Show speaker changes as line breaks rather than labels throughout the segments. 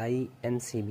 INCB۔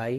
I،